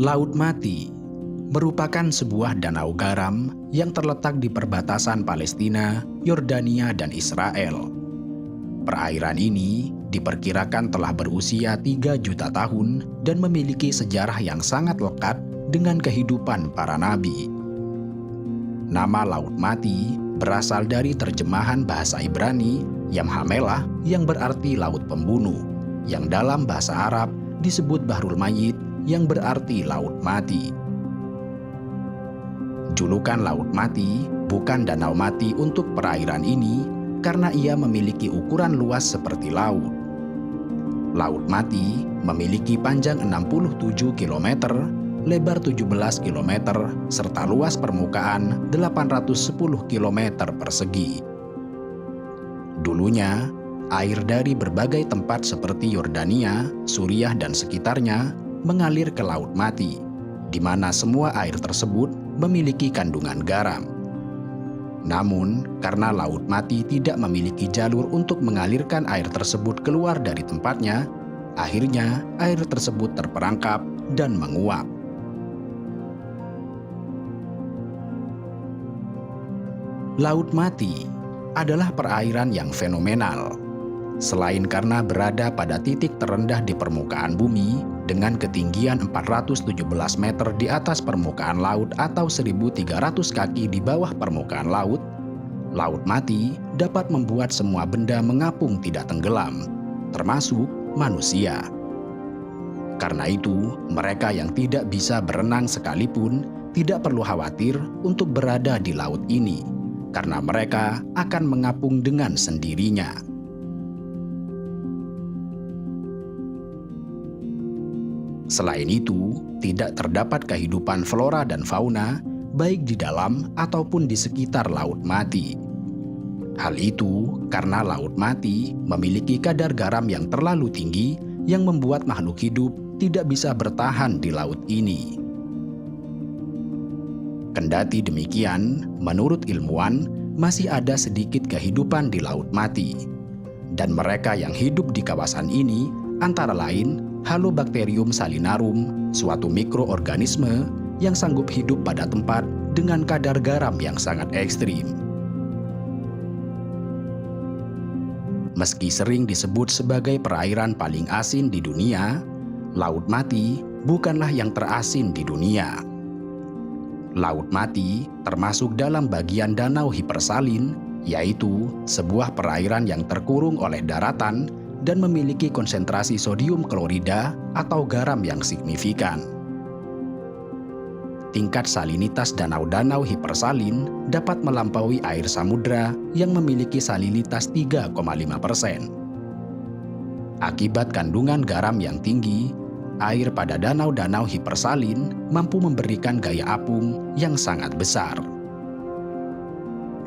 Laut Mati merupakan sebuah danau garam yang terletak di perbatasan Palestina, Yordania, dan Israel. Perairan ini diperkirakan telah berusia 3 juta tahun dan memiliki sejarah yang sangat lekat dengan kehidupan para nabi. Nama Laut Mati berasal dari terjemahan bahasa Ibrani Yamhamelah yang berarti laut pembunuh, yang dalam bahasa Arab disebut Bahrul Mayyit yang berarti laut mati. Julukan Laut Mati bukan danau mati untuk perairan ini karena ia memiliki ukuran luas seperti laut. Laut Mati memiliki panjang 67 km, lebar 17 km, serta luas permukaan 810 km persegi. Dulunya, air dari berbagai tempat seperti Yordania, Suriah, dan sekitarnya mengalir ke Laut Mati, di mana semua air tersebut memiliki kandungan garam. Namun, karena Laut Mati tidak memiliki jalur untuk mengalirkan air tersebut keluar dari tempatnya, akhirnya air tersebut terperangkap dan menguap. Laut Mati adalah perairan yang fenomenal. Selain karena berada pada titik terendah di permukaan bumi dengan ketinggian 417 meter di atas permukaan laut atau 1.300 kaki di bawah permukaan laut, Laut Mati dapat membuat semua benda mengapung tidak tenggelam, termasuk manusia. Karena itu, mereka yang tidak bisa berenang sekalipun tidak perlu khawatir untuk berada di laut ini, karena mereka akan mengapung dengan sendirinya. Selain itu, tidak terdapat kehidupan flora dan fauna baik di dalam ataupun di sekitar Laut Mati. Hal itu karena Laut Mati memiliki kadar garam yang terlalu tinggi yang membuat makhluk hidup tidak bisa bertahan di laut ini. Kendati demikian, menurut ilmuwan, masih ada sedikit kehidupan di Laut Mati. Dan mereka yang hidup di kawasan ini antara lain Halobacterium salinarum, suatu mikroorganisme yang sanggup hidup pada tempat dengan kadar garam yang sangat ekstrim. Meski sering disebut sebagai perairan paling asin di dunia, Laut Mati bukanlah yang terasin di dunia. Laut Mati termasuk dalam bagian danau hipersalin, yaitu sebuah perairan yang terkurung oleh daratan dan memiliki konsentrasi sodium klorida atau garam yang signifikan. Tingkat salinitas danau-danau hipersalin dapat melampaui air samudra yang memiliki salinitas 3,5%. Akibat kandungan garam yang tinggi, air pada danau-danau hipersalin mampu memberikan gaya apung yang sangat besar.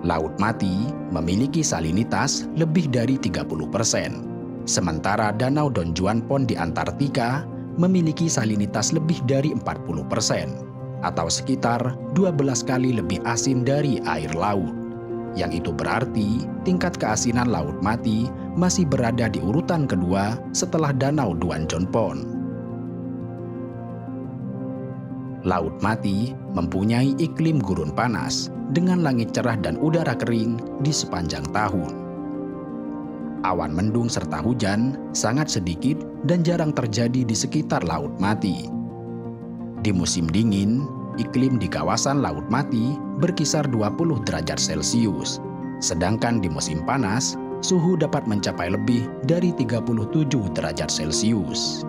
Laut Mati memiliki salinitas lebih dari 30%. Sementara Danau Don Juan Pond di Antartika memiliki salinitas lebih dari 40%, atau sekitar 12 kali lebih asin dari air laut. Yang itu berarti tingkat keasinan Laut Mati masih berada di urutan kedua setelah Danau Don Juan Pond. Laut Mati mempunyai iklim gurun panas dengan langit cerah dan udara kering di sepanjang tahun. Awan mendung serta hujan sangat sedikit dan jarang terjadi di sekitar Laut Mati. Di musim dingin, iklim di kawasan Laut Mati berkisar 20 derajat Celcius. Sedangkan di musim panas, suhu dapat mencapai lebih dari 37 derajat Celcius.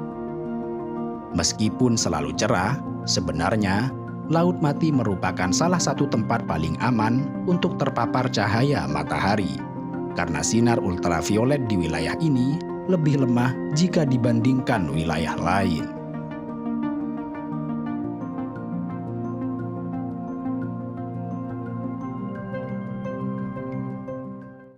Meskipun selalu cerah, sebenarnya Laut Mati merupakan salah satu tempat paling aman untuk terpapar cahaya matahari. Karena sinar ultraviolet di wilayah ini lebih lemah jika dibandingkan wilayah lain.